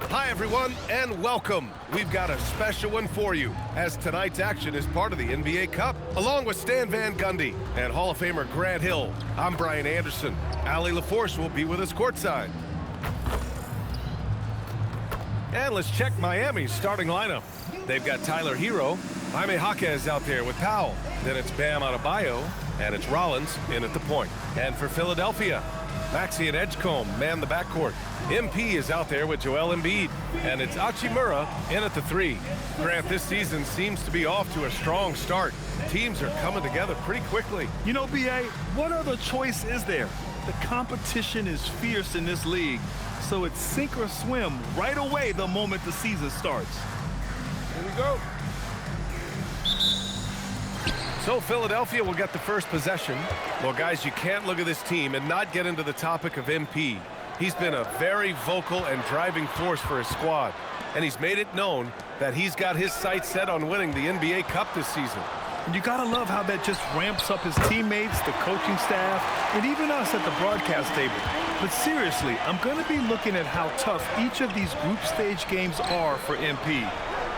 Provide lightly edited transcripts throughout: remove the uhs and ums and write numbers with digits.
Hi, everyone, and welcome. We've got a special one for you, as tonight's action is part of the NBA Cup. Along with Stan Van Gundy and Hall of Famer Grant Hill, I'm Brian Anderson. Allie LaForce will be with us courtside. And let's check Miami's starting lineup. They've got Tyler Hero, Jaime Jaquez out there with Powell. Then it's Bam Adebayo, and it's Rollins in at the point. And for Philadelphia, Maxey and Edgecombe man the backcourt. MP is out there with Joel Embiid, and it's Hachimura in at the 3. Grant, this season seems to be off to a strong start. Teams are coming together pretty quickly. You know, B.A., what other choice is there? The competition is fierce in this league, so it's sink or swim right away the moment the season starts. Here we go. So Philadelphia will get the first possession. Well, guys, you can't look at this team and not get into the topic of MP. He's been a very vocal and driving force for his squad, and he's made it known that he's got his sights set on winning the NBA Cup this season. And you gotta love how that just ramps up his teammates, the coaching staff, and even us at the broadcast table. But seriously, I'm gonna be looking at how tough each of these group stage games are for MP.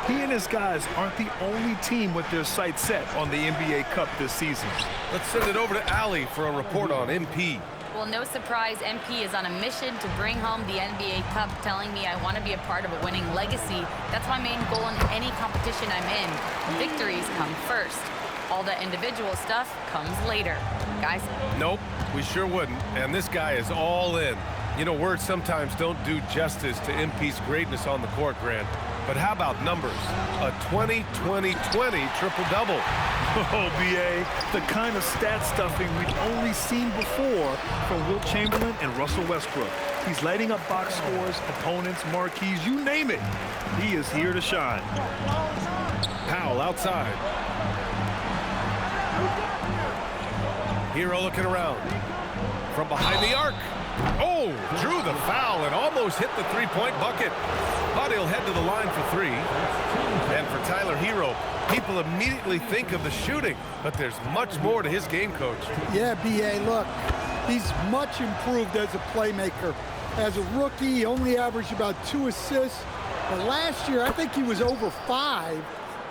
He and his guys aren't the only team with their sights set on the NBA Cup this season. Let's send it over to Allie for a report on MP. Well, no surprise, MP is on a mission to bring home the NBA Cup, telling me I want to be a part of a winning legacy. That's my main goal in any competition I'm in. Victories come first. All the individual stuff comes later. Guys? Nope, we sure wouldn't. And this guy is all in. You know, words sometimes don't do justice to MP's greatness on the court, Grant. But how about numbers? A 20-20-20 triple-double. Oh, B.A., the kind of stat stuffing we've only seen before from Wilt Chamberlain and Russell Westbrook. He's lighting up box scores, opponents, marquees, you name it. He is here to shine. Powell outside. Hero looking around. From behind the arc. Oh, drew the foul and almost hit the three-point bucket. But he'll head to the line for 3. And for Tyler Hero, people immediately think of the shooting, but there's much more to his game, Coach. Yeah, B.A., look, he's much improved as a playmaker. As a rookie, he only averaged about 2 assists. But last year, I think he was over 5,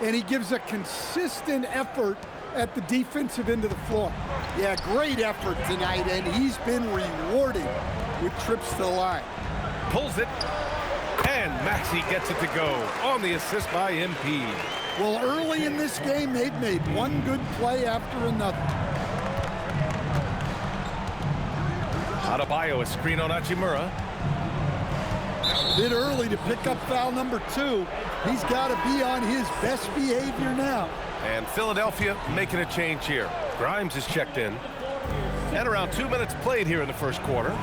and he gives a consistent effort at the defensive end of the floor. Yeah, great effort tonight, and he's been rewarded with trips to the line. Pulls it, and Maxey gets it to go on the assist by MP. Well, early in this game, they've made one good play after another. Adebayo, a screen on Hachimura. A bit early to pick up foul number 2. He's got to be on his best behavior now. And Philadelphia making a change here. Grimes is checked in. And around 2 minutes played here in the first quarter.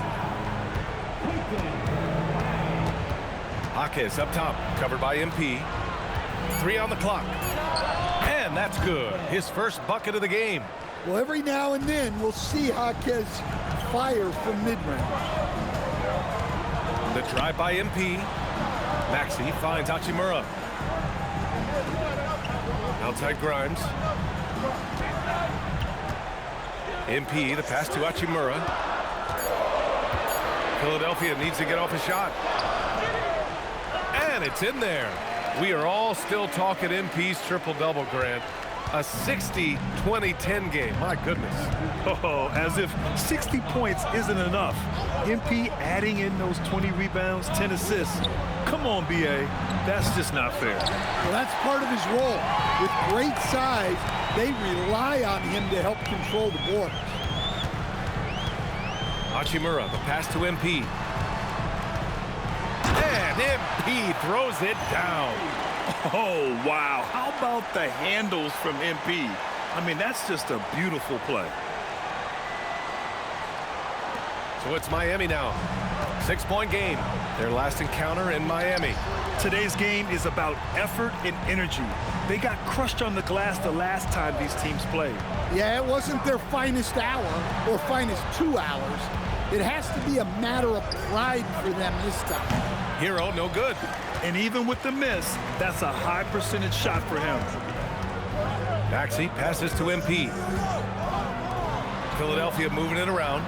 Jaquez up top, covered by MP. 3 on the clock. And that's good. His first bucket of the game. Well, every now and then we'll see Jaquez fire from mid-range. The drive by MP. Maxey finds Hachimura. Outside Grimes. MP, the pass to Hachimura. Philadelphia needs to get off a shot. And it's in there. We are all still talking MP's triple-double, Grant. A 60-20-10 game. My goodness. Oh, as if 60 points isn't enough. MP adding in those 20 rebounds, 10 assists. Come on, B.A. That's just not fair. Well, that's part of his role. With great size, they rely on him to help control the board. Hachimura, the pass to MP. And MP throws it down. Oh, wow. How about the handles from MP? I mean, that's just a beautiful play. So it's Miami now. 6-point game. Their last encounter in Miami. Today's game is about effort and energy. They got crushed on the glass the last time these teams played. Yeah, it wasn't their finest hour or finest 2 hours. It has to be a matter of pride for them this time. Hero, no good. And even with the miss, that's a high percentage shot for him. Maxey passes to MP. Philadelphia moving it around.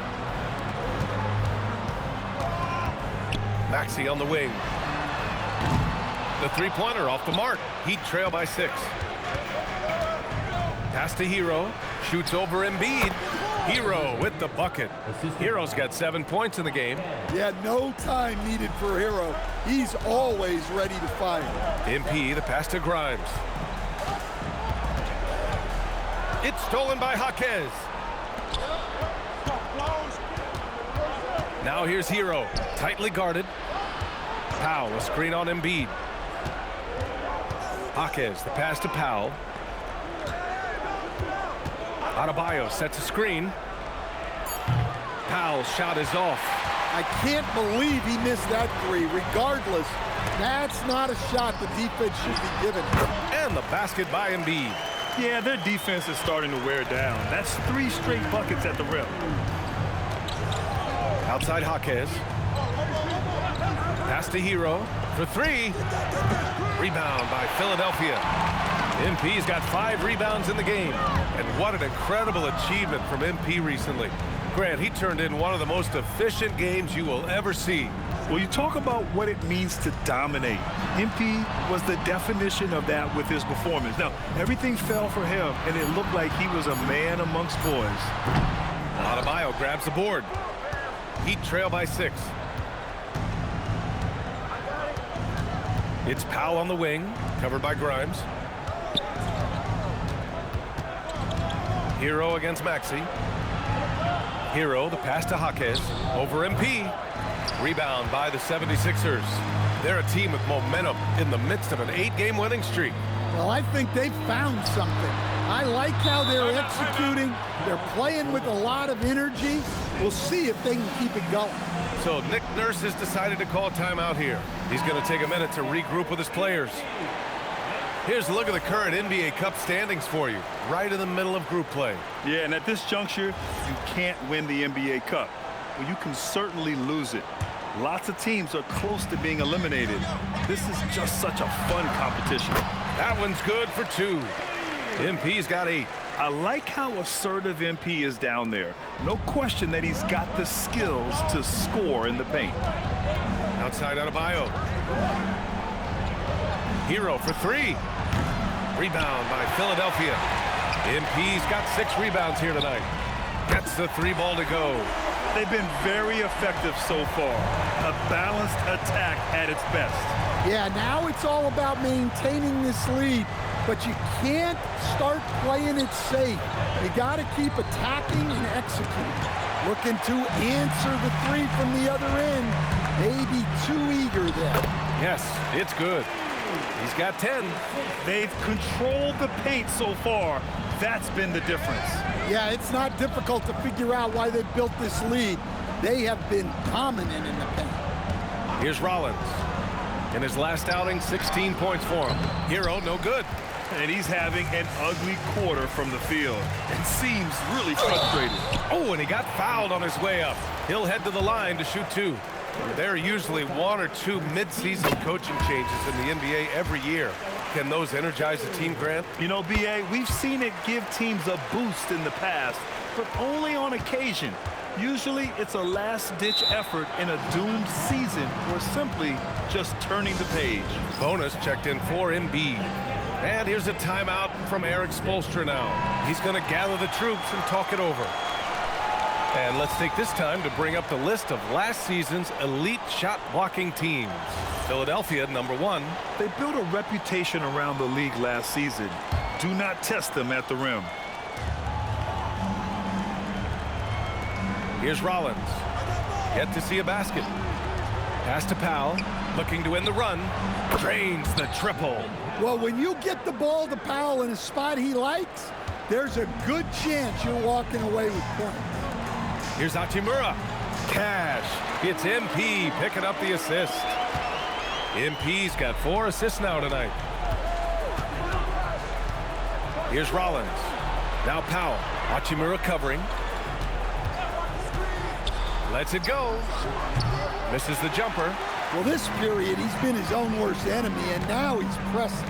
Maxey on the wing. The three-pointer off the mark. Heat trail by 6. Pass to Hero. Shoots over Embiid. Hero with the bucket. Hero's got 7 points in the game. Yeah, no time needed for Hero. He's always ready to fire. MP, the pass to Grimes. It's stolen by Jaquez. Now here's Hero, tightly guarded. Powell, a screen on Embiid. Jaquez, the pass to Powell. Adebayo sets a screen. Powell's shot is off. I can't believe he missed that three. Regardless, that's not a shot the defense should be given. And the basket by Embiid. Yeah, their defense is starting to wear down. That's 3 straight buckets at the rim. Outside Jaquez. Pass to Hero for 3. Rebound by Philadelphia. MP's got 5 rebounds in the game. And what an incredible achievement from MP recently. Grant, he turned in one of the most efficient games you will ever see. Well, you talk about what it means to dominate. MP was the definition of that with his performance. Now, everything fell for him, and it looked like he was a man amongst boys. Adebayo grabs the board. Heat trail by 6. It's Powell on the wing, covered by Grimes. Hero against Maxey. Hero, the pass to Jaquez. Over MP. Rebound by the 76ers. They're a team with momentum in the midst of an 8-game winning streak. Well, I think they've found something. I like how they're executing. They're playing with a lot of energy. We'll see if they can keep it going. So Nick Nurse has decided to call timeout here. He's going to take a minute to regroup with his players. Here's a look at the current NBA Cup standings for you, right in the middle of group play. Yeah, and at this juncture, you can't win the NBA Cup. Well, you can certainly lose it. Lots of teams are close to being eliminated. This is just such a fun competition. That one's good for 2. MP's got 8. I like how assertive MP is down there. No question that he's got the skills to score in the paint. Outside Adebayo. Hero for 3. Rebound by Philadelphia. MP's got 6 rebounds here tonight. Gets the 3 ball to go. They've been very effective so far. A balanced attack at its best. Yeah, now it's all about maintaining this lead, but you can't start playing it safe. You got to keep attacking and executing. Looking to answer the 3 from the other end. Maybe too eager there. Yes, it's good. He's got 10. They've controlled the paint so far. That's been the difference. Yeah, it's not difficult to figure out why they built this lead. They have been dominant in the paint. Here's Rollins. In his last outing, 16 points for him. Hero, no good. And he's having an ugly quarter from the field and seems really frustrated. Oh, and he got fouled on his way up. He'll head to the line to shoot 2. There are usually 1 or 2 mid-season coaching changes in the NBA every year. Can those energize the team, Grant? You know, B.A., we've seen it give teams a boost in the past, but only on occasion. Usually, it's a last-ditch effort in a doomed season or simply just turning the page. Bonus checked in for Embiid. And here's a timeout from Eric Spoelstra now. He's going to gather the troops and talk it over. And let's take this time to bring up the list of last season's elite shot-blocking teams. Philadelphia, number 1. They built a reputation around the league last season. Do not test them at the rim. Here's Rollins. Yet to see a basket. Pass to Powell. Looking to win the run. Drains the triple. Well, when you get the ball to Powell in a spot he likes, there's a good chance you're walking away with points. Here's Hachimura. Cash. It's MP picking up the assist. MP's got 4 assists now tonight. Here's Rollins. Now Powell. Hachimura covering. Lets it go. Misses the jumper. Well, this period, he's been his own worst enemy, and now he's pressing.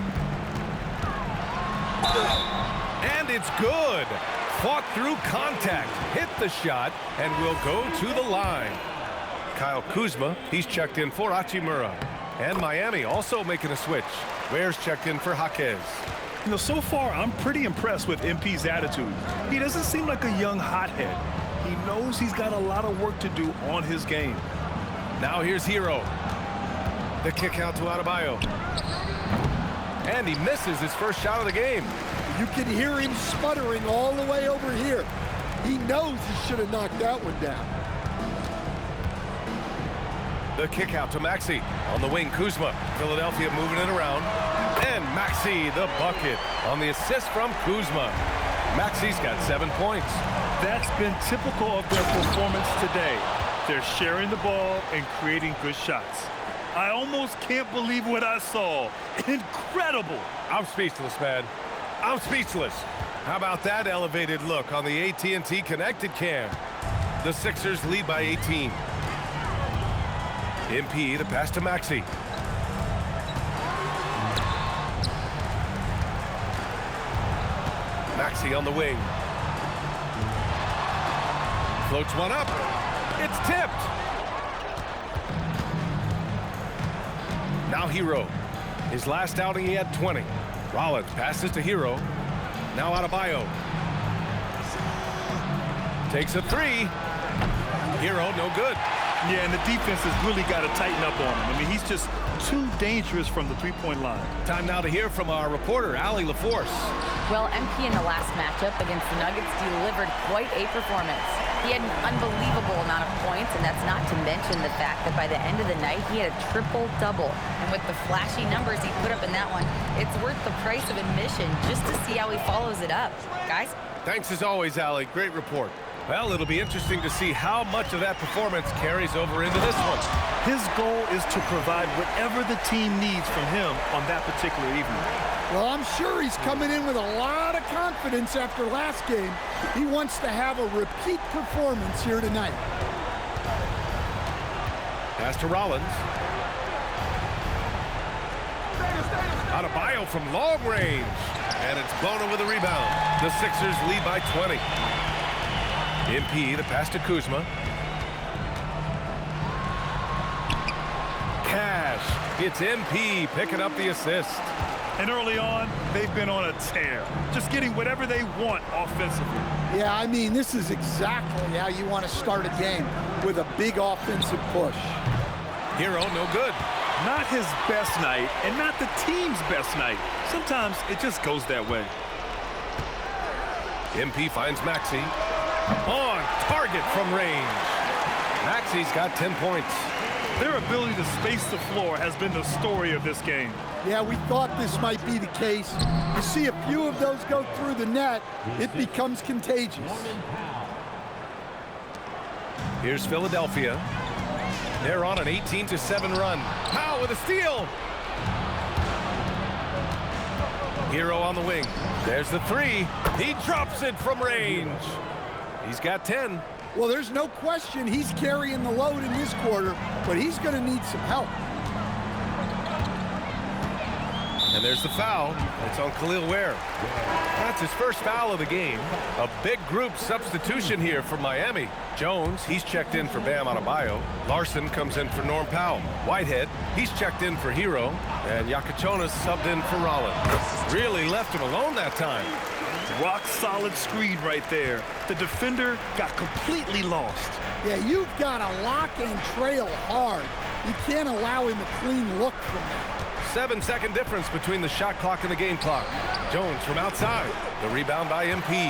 And it's good. Fought through contact, hit the shot, and will go to the line. Kyle Kuzma, he's checked in for Hachimura. And Miami also making a switch. Ware's checked in for Jaquez. You know, so far, I'm pretty impressed with MP's attitude. He doesn't seem like a young hothead. He knows he's got a lot of work to do on his game. Now here's Hero. The kick out to Adebayo. And he misses his first shot of the game. You can hear him sputtering all the way over here. He knows he should have knocked that one down. The kick out to Maxey. On the wing, Kuzma. Philadelphia moving it around. And Maxey, the bucket, on the assist from Kuzma. Maxey's got 7 points. That's been typical of their performance today. They're sharing the ball and creating good shots. I almost can't believe what I saw. Incredible. I'm speechless, man. I'm speechless. How about that elevated look on the AT&T connected cam? The Sixers lead by 18. MP, the pass to Maxey. Maxey on the wing. Floats one up. It's tipped. Now Hero. His last outing he had 20. Rollins passes to Hero. Now Adebayo. Takes a three. Hero, no good. Yeah, and the defense has really got to tighten up on him. I mean, he's just too dangerous from the three-point line. Time now to hear from our reporter, Allie LaForce. Well, MP in the last matchup against the Nuggets delivered quite a performance. He had an unbelievable amount of points, and that's not to mention the fact that by the end of the night, he had a triple-double. And with the flashy numbers he put up in that one, it's worth the price of admission just to see how he follows it up. Guys? Thanks as always, Allie. Great report. Well, it'll be interesting to see how much of that performance carries over into this one. His goal is to provide whatever the team needs from him on that particular evening. Well, I'm sure he's coming in with a lot of confidence after last game. He wants to have a repeat performance here tonight. Pass to Rollins. Adebayo from long range. And it's Bona with a rebound. The Sixers lead by 20. MP, the pass to Kuzma. Cash. It's MP picking up the assist. And early on, they've been on a tear, just getting whatever they want offensively. Yeah, I mean, this is exactly how you want to start a game, with a big offensive push. Hero, no good. Not his best night, and not the team's best night. Sometimes it just goes that way. MP finds Maxey. On target from range. Maxey's got 10 points. Their ability to space the floor has been the story of this game. Yeah, we thought this might be the case. You see a few of those go through the net, it becomes contagious. Here's Philadelphia. They're on an 18-7 run. Powell with a steal. Hero on the wing. There's the three. He drops it from range. He's got 10. Well, there's no question he's carrying the load in this quarter, but he's going to need some help. And there's the foul. It's on Khalil Ware. That's his first foul of the game. A big group substitution here for Miami. Jones, he's checked in for Bam Adebayo. Larson comes in for Norm Powell. Whitehead, he's checked in for Hero. And Yakachonas subbed in for Rollins. Really left him alone that time. Rock solid screen right there. The defender got completely lost. Yeah, you've got to lock and trail hard. You can't allow him a clean look from that. 7-second difference between the shot clock and the game clock. Jones from outside. The rebound by MP.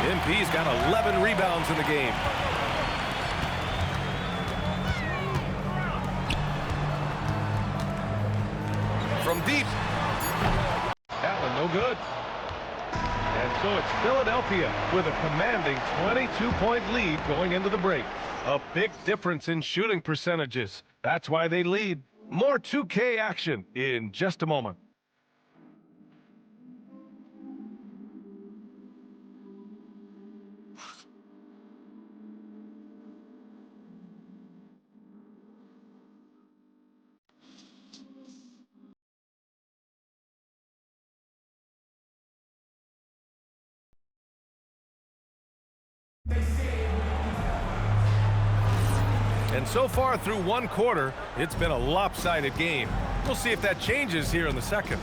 MP's got 11 rebounds in the game. From deep. That one no good. And so it's Philadelphia with a commanding 22-point lead going into the break. A big difference in shooting percentages. That's why they lead. More 2K action in just a moment. And so far through one quarter, it's been a lopsided game. We'll see if that changes here in the second.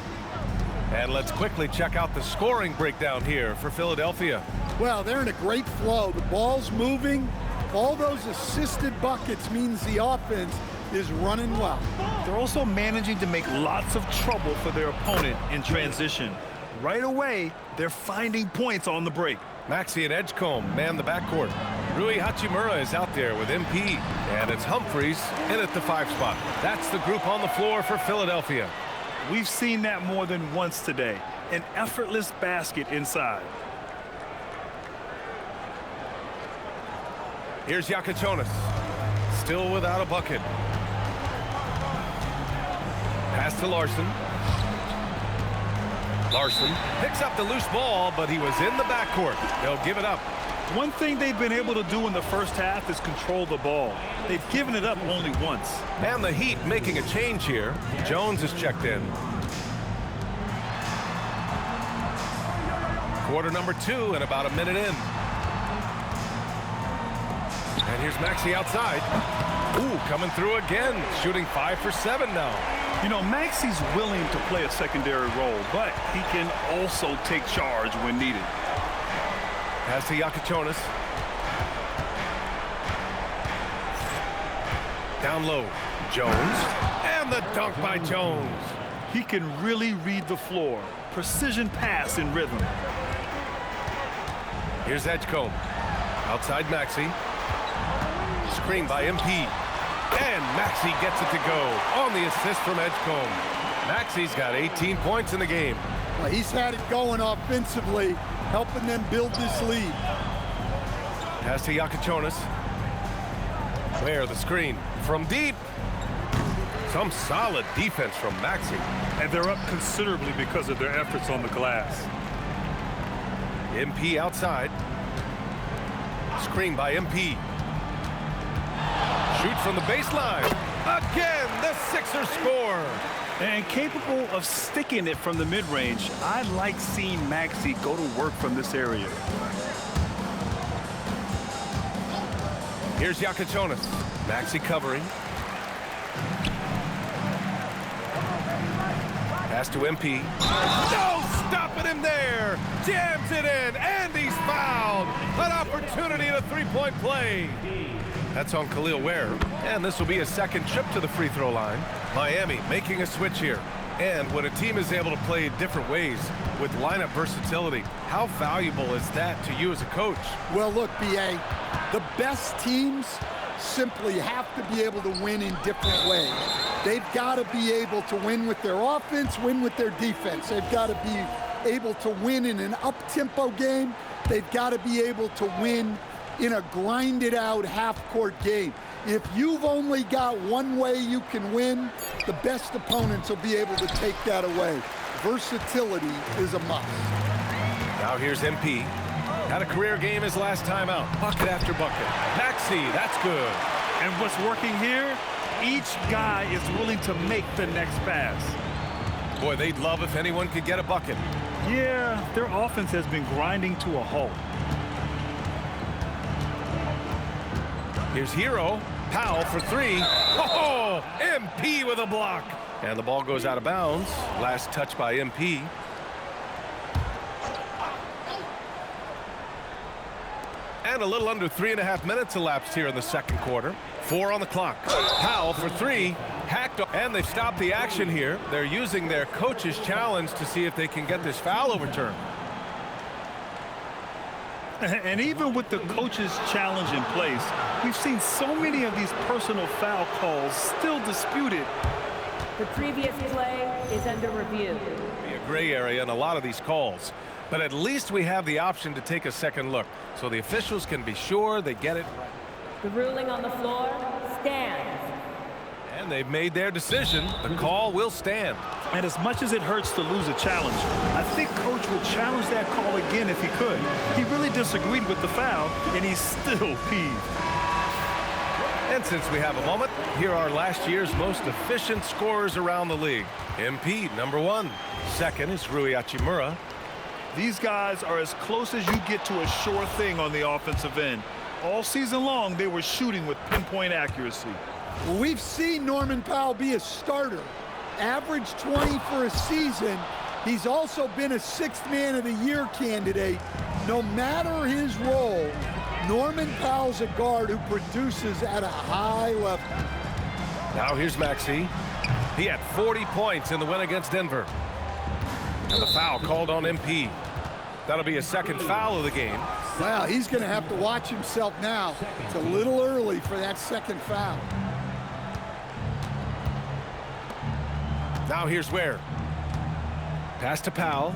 And let's quickly check out the scoring breakdown here for Philadelphia. Well, they're in a great flow. The ball's moving. All those assisted buckets means the offense is running well. They're also managing to make lots of trouble for their opponent in transition. Right away, they're finding points on the break. Maxey and Edgecombe man the backcourt. Rui Hachimura is out there with MP. And it's Humphries in at the 5 spot. That's the group on the floor for Philadelphia. We've seen that more than once today. An effortless basket inside. Here's Yakachonis. Still without a bucket. Pass to Larson. Larson picks up the loose ball, but he was in the backcourt. They'll give it up. One thing they've been able to do in the first half is control the ball. They've given it up only once. And the Heat making a change here. Jones is checked in. Quarter number 2 and about a minute in. And here's Maxey outside. Ooh, coming through again. Shooting 5 for 7 now. You know, Maxey's willing to play a secondary role, but he can also take charge when needed. Pass to Yakachonis. Down low. Jones. And the dunk by Jones. He can really read the floor. Precision pass in rhythm. Here's Edgecombe. Outside Maxey. Screen by MP. And Maxey gets it to go on the assist from Edgecombe. Maxey's got 18 points in the game. Well, he's had it going offensively, helping them build this lead. Pass to Yakachonis. Where the screen from deep. Some solid defense from Maxey. And they're up considerably because of their efforts on the glass. MP outside. Screen by MP. Shoot from the baseline. Again, the Sixers score. And capable of sticking it from the mid-range, I like seeing Maxey go to work from this area. Here's Yakachonis. Maxey covering. Pass to MP. No stopping him there. Jams it in, and he's fouled. An opportunity at a three-point play. That's on Khalil Ware, and this will be a second trip to the free throw line. Miami making a switch here. And when a team is able to play different ways with lineup versatility, how valuable is that to you as a coach? Well, look, B.A., the best teams simply have to be able to win in different ways. They've got to be able to win with their offense, win with their defense. They've got to be able to win in an up-tempo game. They've got to be able to win in a grinded-out half-court game. If you've only got one way you can win, the best opponents will be able to take that away. Versatility is a must. Now here's MP. Had a career game his last time out. Bucket after bucket. Maxey, that's good. And what's working here? Each guy is willing to make the next pass. Boy, they'd love if anyone could get a bucket. Yeah, their offense has been grinding to a halt. Here's Hero. Powell for 3. Oh, MP with a block. And the ball goes out of bounds. Last touch by MP. And a little under 3.5 minutes elapsed here in the second quarter. 4 on the clock. Powell for 3. Hacked, and they've stopped the action here. They're using their coach's challenge to see if they can get this foul overturned. And even with the coach's challenge in place, we've seen so many of these personal foul calls still disputed. The previous play is under review. Be a gray area in a lot of these calls, but at least we have the option to take a second look, so the officials can be sure they get it right. The ruling on the floor stands. And they've made their decision. The call will stand. And as much as it hurts to lose a challenge, I think Coach would challenge that call again if he could. He really disagreed with the foul, and he's still peeved. And since we have a moment, here are last year's most efficient scorers around the league. MP, number 1. Second is Rui Hachimura. These guys are as close as you get to a sure thing on the offensive end. All season long, they were shooting with pinpoint accuracy. Well, we've seen Norman Powell be a starter. Average 20 for a season. He's also been a sixth man of the year candidate. No matter his role, Norman Powell's a guard who produces at a high level. Now here's Maxey. He had 40 points in the win against Denver. And the foul called on MP. That'll be a second foul of the game. Well, he's going to have to watch himself now. It's a little early for that second foul. Now here's Ware. Pass to Powell.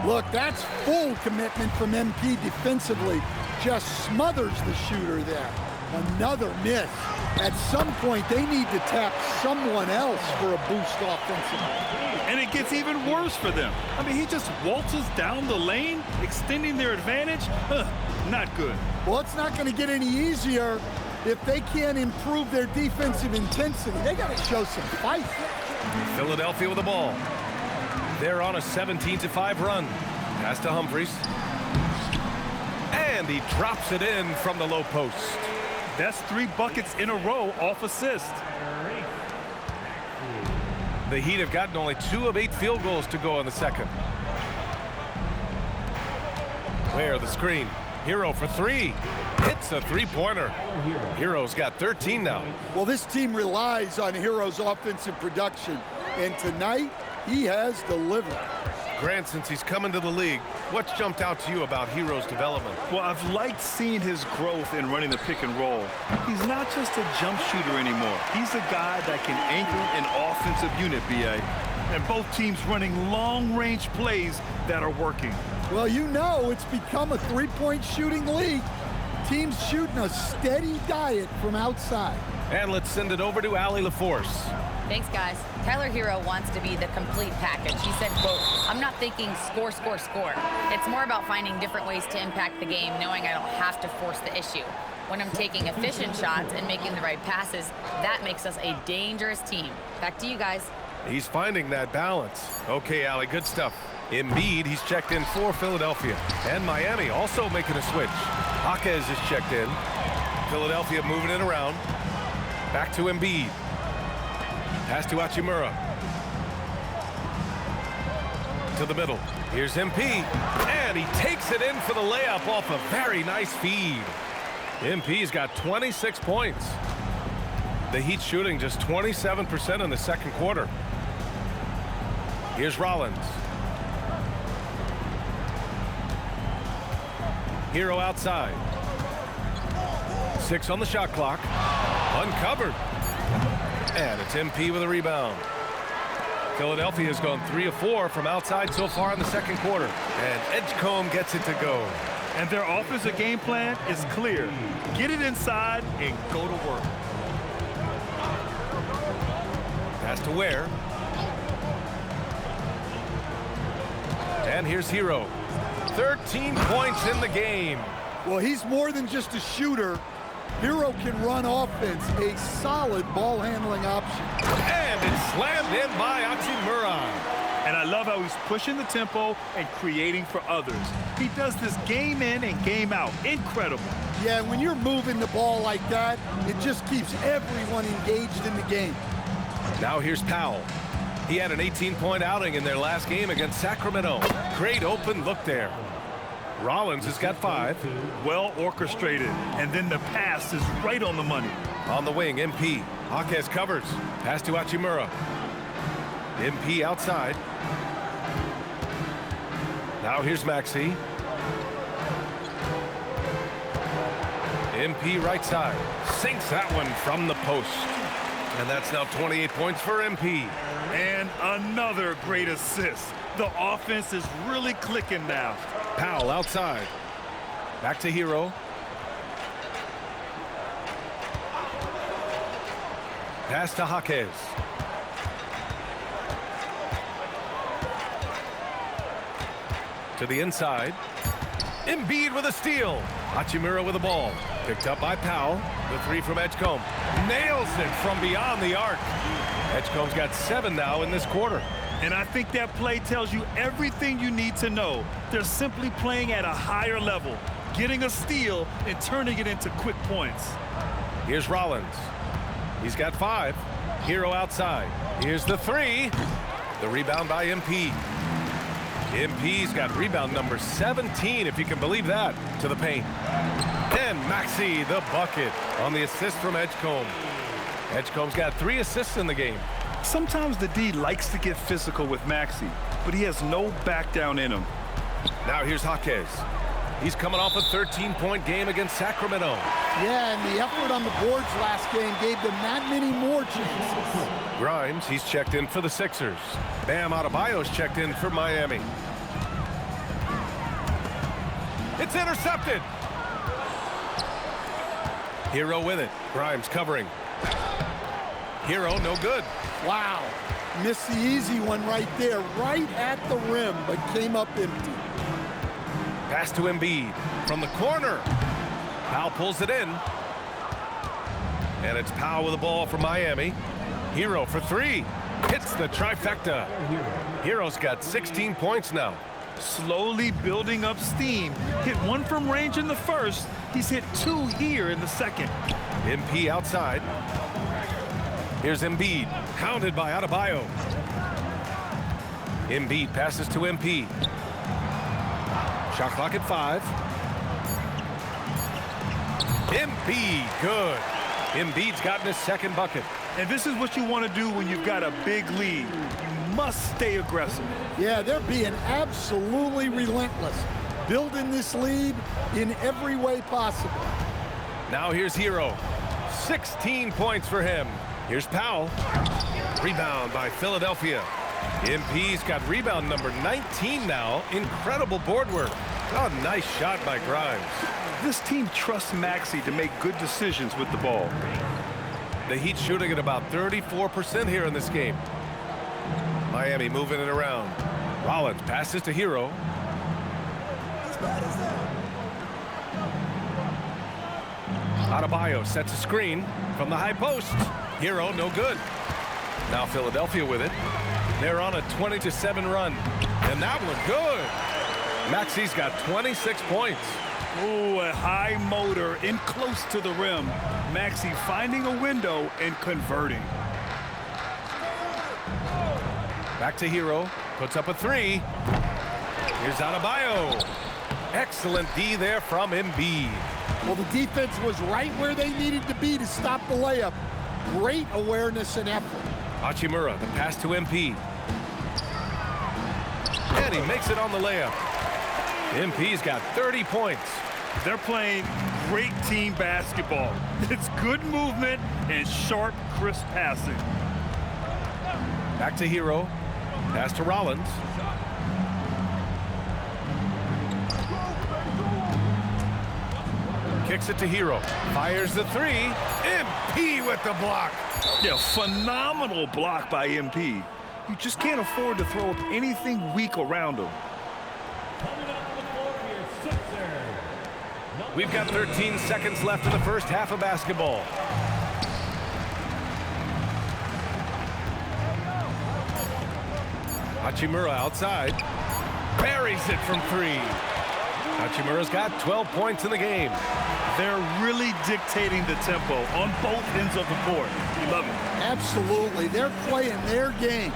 Look, that's full commitment from MP defensively. Just smothers the shooter there. Another miss. At some point, they need to tap someone else for a boost offensively. And it gets even worse for them. I mean, he just waltzes down the lane, extending their advantage. Not good. Well, it's not going to get any easier if they can't improve their defensive intensity. They got to show some fight. Philadelphia with the ball. They're on a 17-5 run. Pass to Humphries. And he drops it in from the low post. That's 3 buckets in a row off assist. The Heat have gotten only 2 of 8 field goals to go in the second. Where the screen. Hero for 3. Hits a three-pointer. Hero's got 13 now. Well, this team relies on Hero's offensive production. And tonight, he has delivered. Grant, since he's come into the league, what's jumped out to you about Hero's development? Well, I've liked seeing his growth in running the pick and roll. He's not just a jump shooter anymore. He's a guy that can anchor an offensive unit, B.A. And both teams running long-range plays that are working. Well, you know it's become a three-point shooting league. Teams shooting a steady diet from outside. And let's send it over to Allie LaForce. Thanks, guys. Tyler Hero wants to be the complete package. He said, quote, "I'm not thinking score, score, score. It's more about finding different ways to impact the game, knowing I don't have to force the issue. When I'm taking efficient shots and making the right passes, that makes us a dangerous team." Back to you guys. He's finding that balance. Okay, Allie, good stuff. Embiid, he's checked in for Philadelphia. And Miami also making a switch. Jaquez is checked in. Philadelphia moving it around. Back to Embiid. Pass to Hachimura. To the middle. Here's MP. And he takes it in for the layup off a very nice feed. MP's got 26 points. The Heat shooting just 27% in the second quarter. Here's Rollins. Hero outside. 6 on the shot clock. Uncovered. And it's MP with a rebound. Philadelphia has gone 3 of 4 from outside so far in the second quarter. And Edgecombe gets it to go. And their offensive game plan is clear. Get it inside and go to work. Pass to Ware. And here's Hero. 13 points in the game. Well, he's more than just a shooter. Hero can run offense, a solid ball handling option. And it's slammed in by Hachimura. And I love how he's pushing the tempo and creating for others. He does this game in and game out. Incredible. Yeah, when you're moving the ball like that, it just keeps everyone engaged in the game. Now here's Powell. He had an 18-point outing in their last game against Sacramento. Great open look there. Rollins has got 5. Well orchestrated, and then the pass is right on the money. On the wing, MP. Jaquez covers. Pass to Hachimura. MP outside. Now here's Maxey. MP right side. Sinks that one from the post. And that's now 28 points for MP. And another great assist. The offense is really clicking now. Powell outside. Back to Hero. Pass to Jaquez. To the inside. Embiid with a steal. Hachimura with the ball. Picked up by Powell. The three from Edgecombe. Nails it from beyond the arc. Edgecombe's got 7 now in this quarter. And I think that play tells you everything you need to know. They're simply playing at a higher level, getting a steal and turning it into quick points. Here's Rollins. He's got 5. Hero outside. Here's the 3. The rebound by MP. MP's got rebound number 17, if you can believe that, to the paint. And Maxey, the bucket, on the assist from Edgecombe. Edgecombe's got 3 assists in the game. Sometimes the D likes to get physical with Maxey, but he has no back down in him. Now here's Jaquez. He's coming off a 13-point game against Sacramento. Yeah, and the effort on the boards last game gave them that many more chances. Grimes, he's checked in for the Sixers. Bam Adebayo's checked in for Miami. It's intercepted. Hero with it. Grimes covering. Hero, no good. Wow, missed the easy one right there, right at the rim, but came up empty. Pass to Embiid from the corner. Powell pulls it in. And it's Powell with the ball for Miami. Hero for 3. Hits the trifecta. Hero's got 16 points now. Slowly building up steam. Hit 1 from range in the first. He's hit 2 here in the second. MP outside. Here's Embiid, hounded by Adebayo. Embiid passes to MP. Shot clock at 5. Embiid, good. Embiid's gotten his second bucket. And this is what you want to do when you've got a big lead. You must stay aggressive. Yeah, they're being absolutely relentless, building this lead in every way possible. Now here's Hero. 16 points for him. Here's Powell. Rebound by Philadelphia. MP's got rebound number 19 now. Incredible board work. Oh, nice shot by Grimes. This team trusts Maxey to make good decisions with the ball. The Heat shooting at about 34% here in this game. Miami moving it around. Rollins passes to Hero. Adebayo sets a screen from the high post. Hero, no good. Now Philadelphia with it. They're on a 20-7 run. And that one good. Maxey's got 26 points. Ooh, a high motor in close to the rim. Maxey finding a window and converting. Back to Hero. Puts up a 3. Here's Adebayo. Excellent D there from Embiid. Well, the defense was right where they needed to be to stop the layup. Great awareness and effort. Hachimura, the pass to MP. And he makes it on the layup. MP's got 30 points. They're playing great team basketball. It's good movement and sharp, crisp passing. Back to Hero. Pass to Rollins. Kicks it to Hero. Fires the 3. MP with the block. Yeah, phenomenal block by MP. You just can't afford to throw up anything weak around him. We've got 13 seconds left in the first half of basketball. Hachimura outside. Buries it from 3. Hachimura's got 12 points in the game. They're really dictating the tempo on both ends of the court. You love it. Absolutely. They're playing their game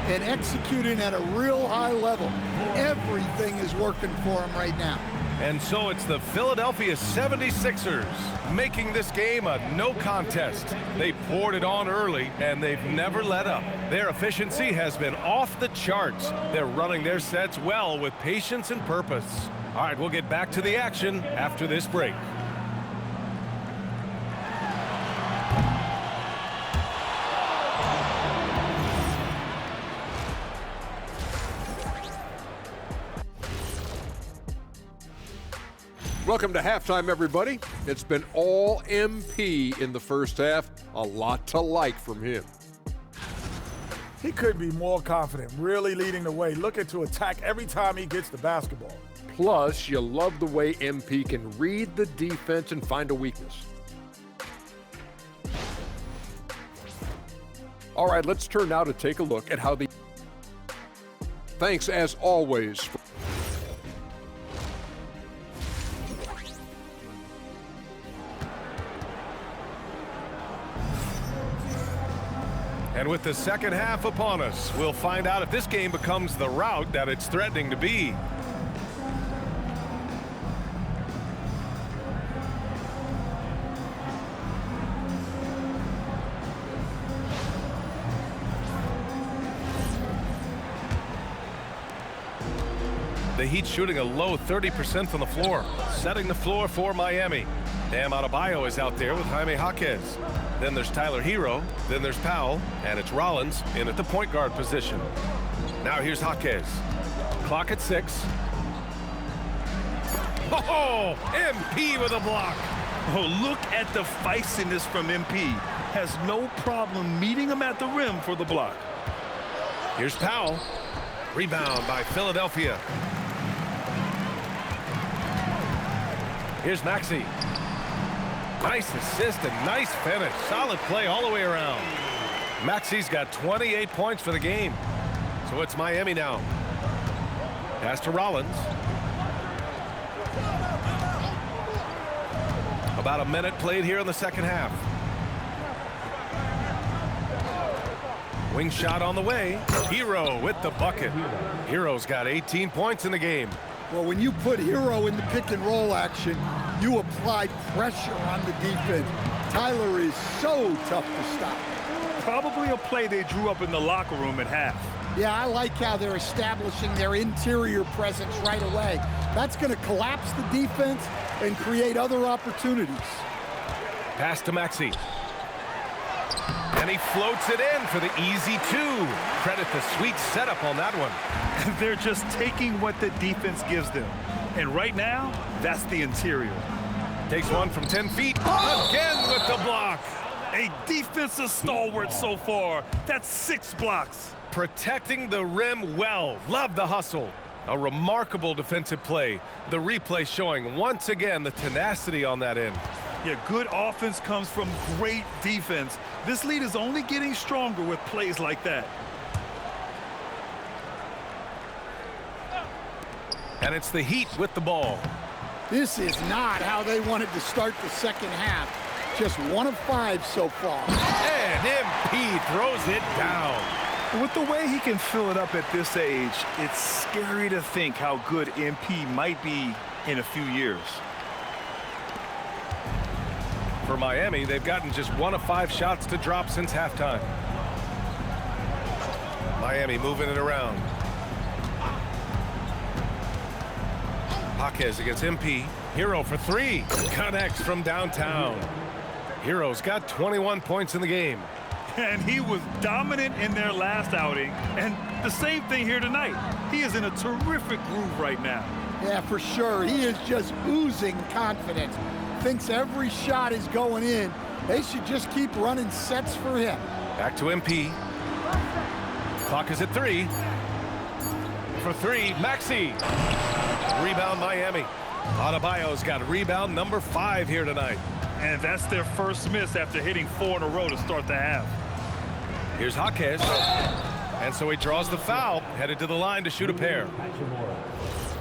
and executing at a real high level. Everything is working for them right now. And so it's the Philadelphia 76ers making this game a no contest. They poured it on early, and they've never let up. Their efficiency has been off the charts. They're running their sets well with patience and purpose. All right, we'll get back to the action after this break. Welcome to halftime, everybody. It's been all MP in the first half. A lot to like from him. He couldn't be more confident, really leading the way, looking to attack every time he gets the basketball. Plus, you love the way MP can read the defense and find a weakness. All right, let's turn now to take a look at how the... Thanks, as always. And with the second half upon us, we'll find out if this game becomes the rout that it's threatening to be. The Heat shooting a low 30% from the floor, setting the floor for Miami. Bam Adebayo is out there with Jaime Jaquez. Then there's Tyler Hero, then there's Powell, and it's Rollins in at the point guard position. Now here's Jaquez. Clock at 6. Oh, MP with a block. Oh, look at the feistiness from MP. Has no problem meeting him at the rim for the block. Here's Powell. Rebound by Philadelphia. Here's Maxey. Nice assist and nice finish. Solid play all the way around. Maxey's got 28 points for the game. So it's Miami now. Pass to Rollins. About a minute played here in the second half. Wing shot on the way. Hero with the bucket. Hero's got 18 points in the game. Well, when you put Hero in the pick and roll action, you apply pressure on the defense. Tyler is so tough to stop. Probably a play they drew up in the locker room at half. Yeah, I like how they're establishing their interior presence right away. That's going to collapse the defense and create other opportunities. Pass to Maxey. And he floats it in for the easy 2. Credit the sweet setup on that one. They're just taking what the defense gives them. And right now, that's the interior. Takes one from 10 feet. Again with the block. A defensive stalwart so far. That's 6 blocks. Protecting the rim well. Love the hustle. A remarkable defensive play. The replay showing once again the tenacity on that end. Yeah, good offense comes from great defense. This lead is only getting stronger with plays like that. And it's the Heat with the ball. This is not how they wanted to start the second half. Just 1 of 5 so far. And MP throws it down. With the way he can fill it up at this age, it's scary to think how good MP might be in a few years. For Miami, they've gotten just 1 of 5 shots to drop since halftime. Miami moving it around. Jaquez against MP. Hero for 3. Connects from downtown. Hero's got 21 points in the game. And he was dominant in their last outing. And the same thing here tonight. He is in a terrific groove right now. Yeah, for sure. He is just oozing confidence. Thinks every shot is going in. They should just keep running sets for him. Back to MP. Clock is at 3. For 3, Maxey. Rebound Miami. Adebayo's got rebound number 5 here tonight. And that's their first miss after hitting 4 in a row to start the half. Here's Jaquez. And so he draws the foul, headed to the line to shoot a pair.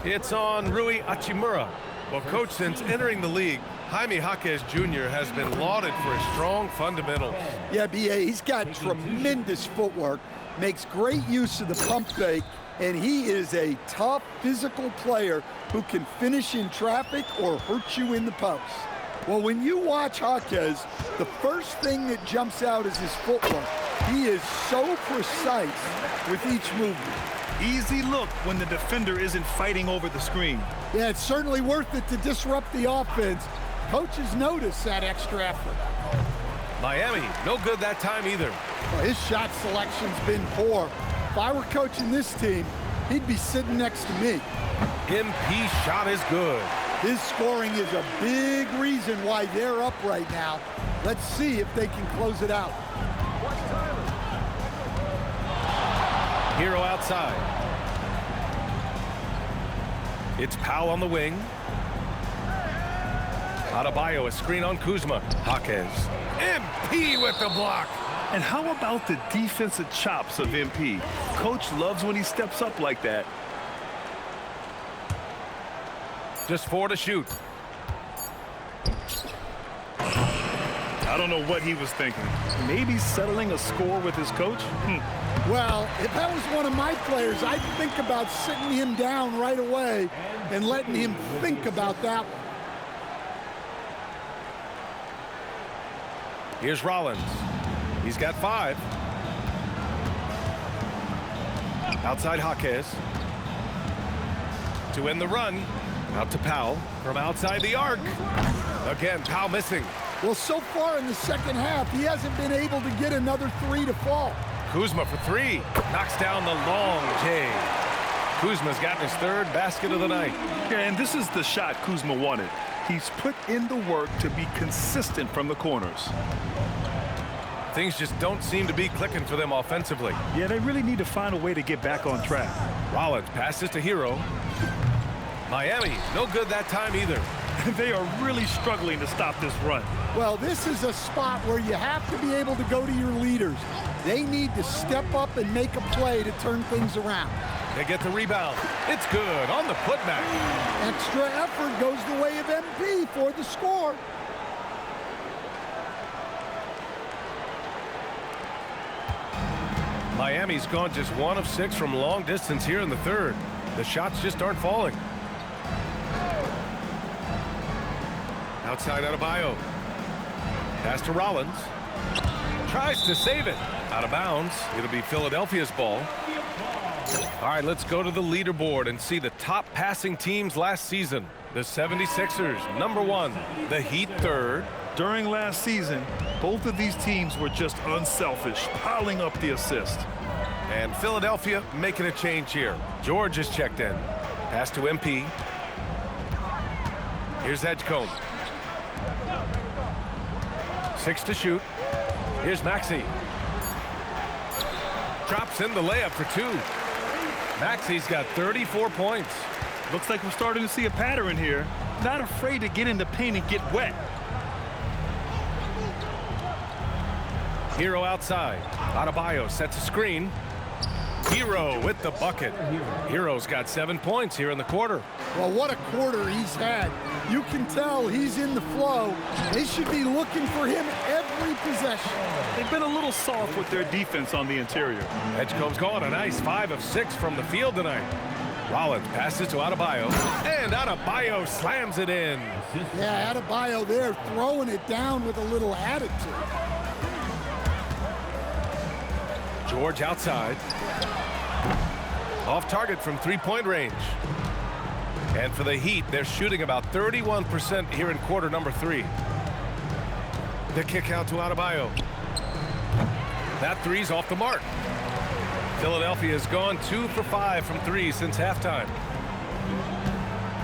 It's on Rui Hachimura. Well, coach, since entering the league, Jaime Jaquez Jr. has been lauded for his strong fundamentals. Yeah, B.A., he's got tremendous footwork, makes great use of the pump fake, and he is a tough physical player who can finish in traffic or hurt you in the post. Well, when you watch Jaquez, the first thing that jumps out is his footwork. He is so precise with each movement. Easy look when the defender isn't fighting over the screen. Yeah, it's certainly worth it to disrupt the offense. Coaches notice that extra effort. Miami, no good that time either. Well, his shot selection's been poor. If I were coaching this team, he'd be sitting next to me. MP shot is good. His scoring is a big reason why they're up right now. Let's see if they can close it out. outside. It's Powell on the wing. Adebayo, a screen on Kuzma. Jaquez. MP with the block. And how about the defensive chops of MP? Coach loves when he steps up like that. Just 4 to shoot. I don't know what he was thinking. Maybe settling a score with his coach? Well, if that was one of my players, I'd think about sitting him down right away and letting him think about that one. Here's Rollins. He's got 5. Outside Jaquez. To end the run. Out to Powell from outside the arc. Again, Powell missing. Well, so far in the second half, he hasn't been able to get another 3 to fall. Kuzma for 3. Knocks down the long J. Kuzma's gotten his 3rd basket of the night. Yeah, and this is the shot Kuzma wanted. He's put in the work to be consistent from the corners. Things just don't seem to be clicking for them offensively. Yeah, they really need to find a way to get back on track. Rollins passes to Hero. Miami, no good that time either. They are really struggling to stop this run. Well, this is a spot where you have to be able to go to your leaders. They need to step up and make a play to turn things around. They get the rebound. It's good on the putback. Extra effort goes the way of MP for the score. Miami's gone just 1 of 6 from long distance here in the 3rd. The shots just aren't falling. Outside Adebayo. Pass to Rollins. Tries to save it. Out of bounds. It'll be Philadelphia's ball. All right, let's go to the leaderboard and see the top passing teams last season. The 76ers, number 1. The Heat, 3rd. During last season, both of these teams were just unselfish, piling up the assist. And Philadelphia making a change here. George is checked in. Pass to MP. Here's Edgecombe. 6 to shoot. Here's Maxey. Drops in the layup for 2. Maxey's got 34 points. Looks like we're starting to see a pattern here. Not afraid to get in the paint and get wet. Hero outside. Adebayo sets a screen. Hero with the bucket. Hero's got 7 points here in the quarter. Well, what a quarter he's had. You can tell he's in the flow. They should be looking for him every possession. They've been a little soft with their defense on the interior. Edgecombe's going a nice 5 of 6 from the field tonight. Rollins passes to Adebayo, and Adebayo slams it in. Yeah, Adebayo there throwing it down with a little attitude. George outside. Off target from 3-point range. And for the Heat, they're shooting about 31% here in quarter number 3. The kick out to Adebayo. That 3's off the mark. Philadelphia has gone 2 for 5 from 3 since halftime.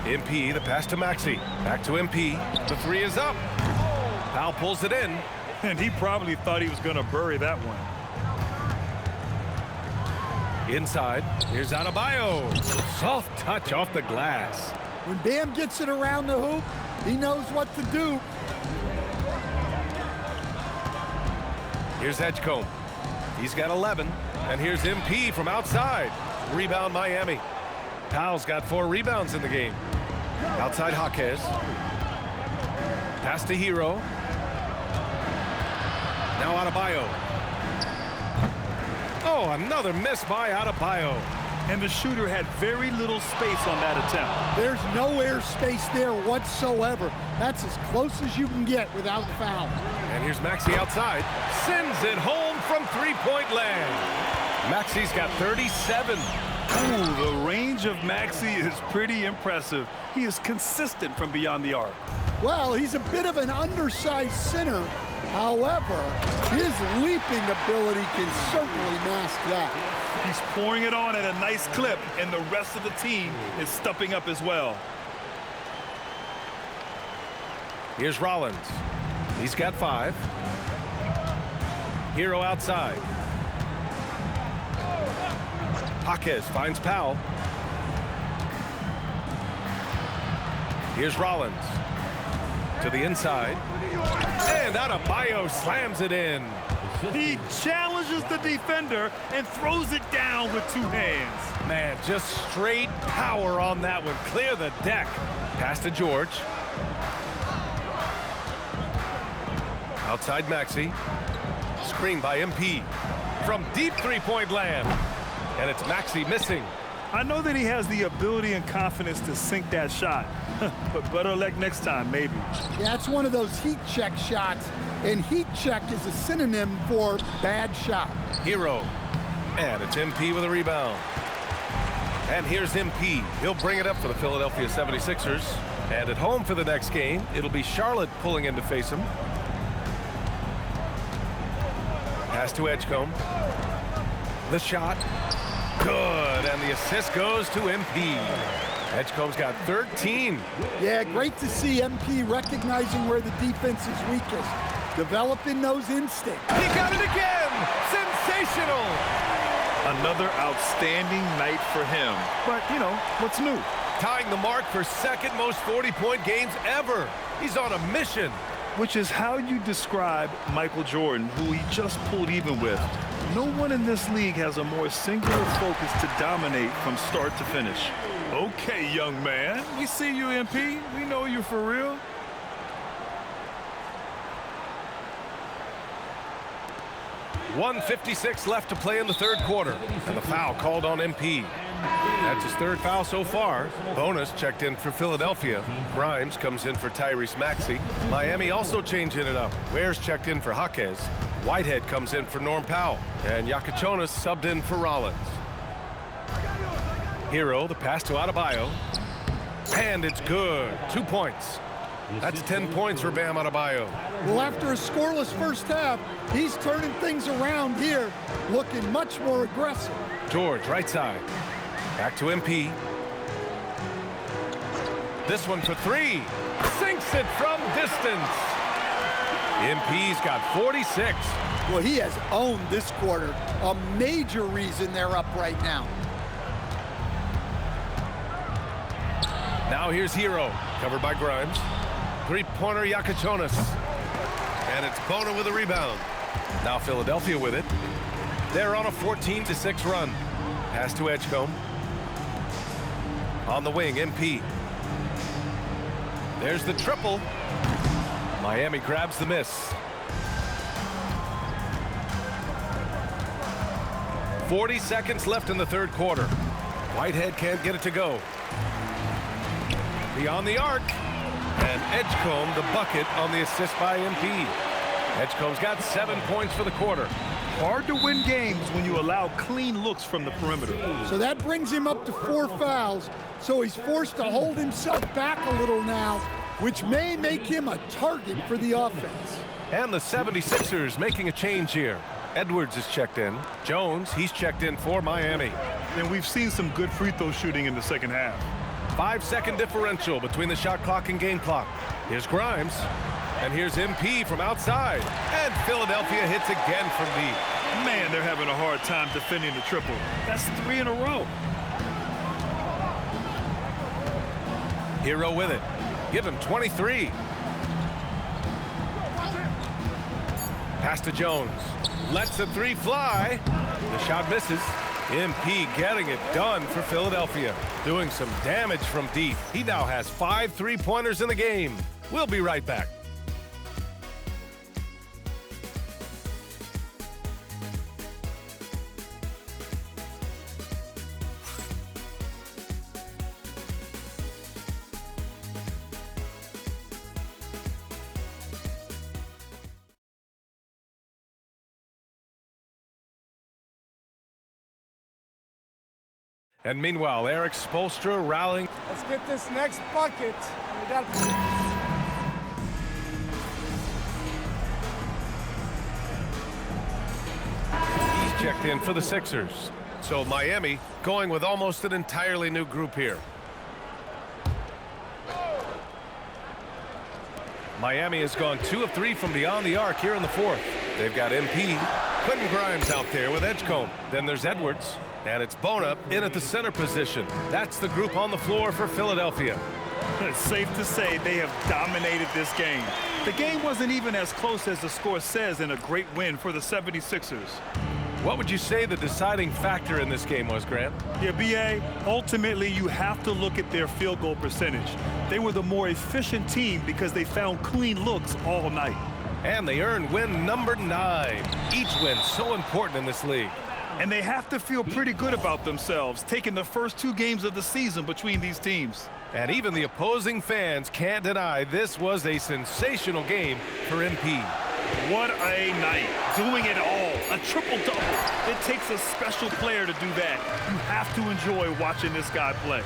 MP, the pass to Maxey. Back to MP. The 3 is up. Powell pulls it in. And he probably thought he was going to bury that one. Inside, here's Adebayo. Soft touch off the glass. When Bam gets it around the hoop, he knows what to do. Here's Edgecombe. He's got 11. And here's MP from outside. Rebound Miami. Powell's got 4 rebounds in the game. Outside Jaquez. Pass to Hero. Now Adebayo. Oh, another miss by Adebayo. And the shooter had very little space on that attempt. There's no air space there whatsoever. That's as close as you can get without foul. And here's Maxey outside. Sends it home from 3-point land. Maxey's got 37. Ooh, the range of Maxey is pretty impressive. He is consistent from beyond the arc. Well, he's a bit of an undersized center. However, his leaping ability can certainly mask that. He's pouring it on at a nice clip, and the rest of the team is stepping up as well. Here's Rollins. He's got 5. Hero outside. Jaquez finds Powell. Here's Rollins to the inside. And Adebayo slams it in. He challenges the defender and throws it down with two hands. Man, just straight power on that one. Clear the deck. Pass to George. Outside Maxey. Screen by MP. From deep three-point land. And it's Maxey missing. I know that he has the ability and confidence to sink that shot. But better luck next time, maybe. Yeah, it's one of those heat check shots. And heat check is a synonym for bad shot. Hero. And it's MP with a rebound. And here's MP. He'll bring it up for the Philadelphia 76ers. And at home for the next game, it'll be Charlotte pulling in to face him. Pass to Edgecombe. The shot. Good. And the assist goes to MP. Edgecombe's got 13. Yeah, great to see MP recognizing where the defense is weakest, developing those instincts. He got it again. Sensational. Another outstanding night for him. But, you know, what's new? Tying the mark for second most 40-point games ever. He's on a mission. Which is how you describe Michael Jordan, who he just pulled even with. No one in this league has a more singular focus to dominate from start to finish. Okay, young man. We see you, MP. We know you for real. .156 left to play in the third quarter. And the foul called on MP. That's his third foul so far. Bonus checked in for Philadelphia. Grimes comes in for Tyrese Maxey. Miami also changing it up. Ware's checked in for Jaquez. Whitehead comes in for Norm Powell. And Yakichonis subbed in for Rollins. Hero, the pass to Adebayo. And it's good. 2 points. That's 10 points for Bam Adebayo. Well, after a scoreless first half, he's turning things around here, looking much more aggressive. George, right side. Back to MP. This one for three. Sinks it from distance. MP's got 46. Well, he has owned this quarter. A major reason they're up right now. Now here's Hero, covered by Grimes. Three-pointer Yakichonis. And it's Bona with a rebound. Now Philadelphia with it. They're on a 14-6 run. Pass to Edgecombe. On the wing, MP. There's the triple. Miami grabs the miss. 40 seconds left in the third quarter. Whitehead can't get it to go. Beyond the arc. And Edgecombe the bucket on the assist by MP. Edgecombe's got 7 points for the quarter. Hard to win games when you allow clean looks from the perimeter. So that brings him up to 4 fouls. So he's forced to hold himself back a little now, which may make him a target for the offense. And the 76ers making a change here. Edwards is checked in. Jones, he's checked in for Miami. And we've seen some good free throw shooting in the second half. 5-second differential between the shot clock and game clock. Here's Grimes. And here's MP from outside. And Philadelphia hits again from deep. Man, they're having a hard time defending the triple. That's 3 in a row. Hero with it. Give him 23. Pass to Jones. Lets the three fly. The shot misses. MP getting it done for Philadelphia. Doing some damage from deep. He now has 5 three-pointers in the game. We'll be right back. And meanwhile, Eric Spoelstra rallying. Let's get this next bucket. We got. He's checked in for the Sixers. So Miami going with almost an entirely new group here. Miami has gone 2 of 3 from beyond the arc here in the fourth. They've got MP. Quentin Grimes out there with Edgecombe. Then there's Edwards. And it's Bona in at the center position. That's the group on the floor for Philadelphia. It's safe to say they have dominated this game. The game wasn't even as close as the score says in a great win for the 76ers. What would you say the deciding factor in this game was, Grant? Yeah, B.A., ultimately you have to look at their field goal percentage. They were the more efficient team because they found clean looks all night. And they earned win number 9. Each win so important in this league. And they have to feel pretty good about themselves, taking the first 2 games of the season between these teams. And even the opposing fans can't deny this was a sensational game for MP. What a night, doing it all, a triple-double. It takes a special player to do that. You have to enjoy watching this guy play.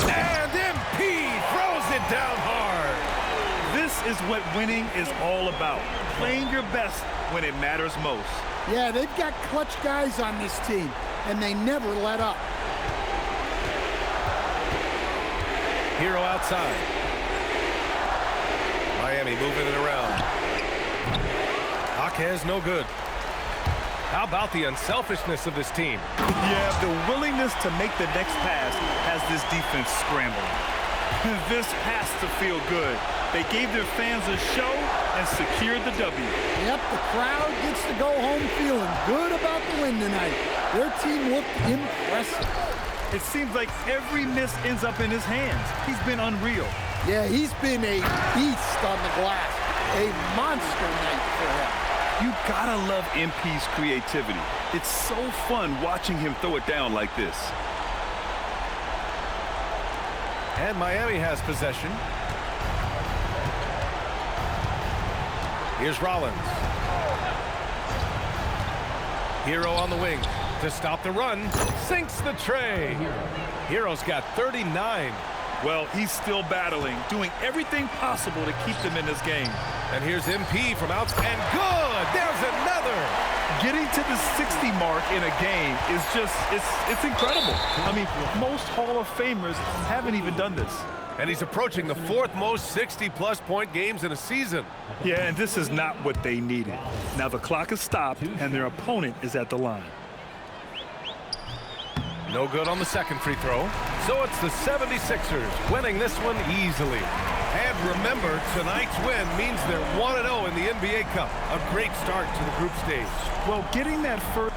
And MP throws it down hard. This is what winning is all about, playing your best when it matters most. Yeah, they've got clutch guys on this team, and they never let up. Hero outside. Miami moving it around. Jaquez no good. How about the unselfishness of this team? Yeah, the willingness to make the next pass has this defense scrambling. This has to feel good. They gave their fans a show and secured the W. Yep, the crowd gets to go home feeling good about the win tonight. Their team looked impressive. It seems like every miss ends up in his hands. He's been unreal. Yeah, he's been a beast on the glass. A monster night for him. You gotta love MP's creativity. It's so fun watching him throw it down like this. And Miami has possession. Here's Rollins. Hero on the wing to stop the run. Sinks the tray. Hero's got 39. Well, he's still battling, doing everything possible to keep them in this game. And here's MP from outside. And good! There's another! Getting to the 60 mark in a game is just, it's incredible. I mean, most Hall of Famers haven't even done this. And he's approaching the 4th most 60-plus point games in a season. Yeah, and this is not what they needed. Now the clock is stopped, and their opponent is at the line. No good on the second free throw. So it's the 76ers winning this one easily. And remember, tonight's win means they're 1-0 in the NBA Cup. A great start to the group stage. Well, getting that first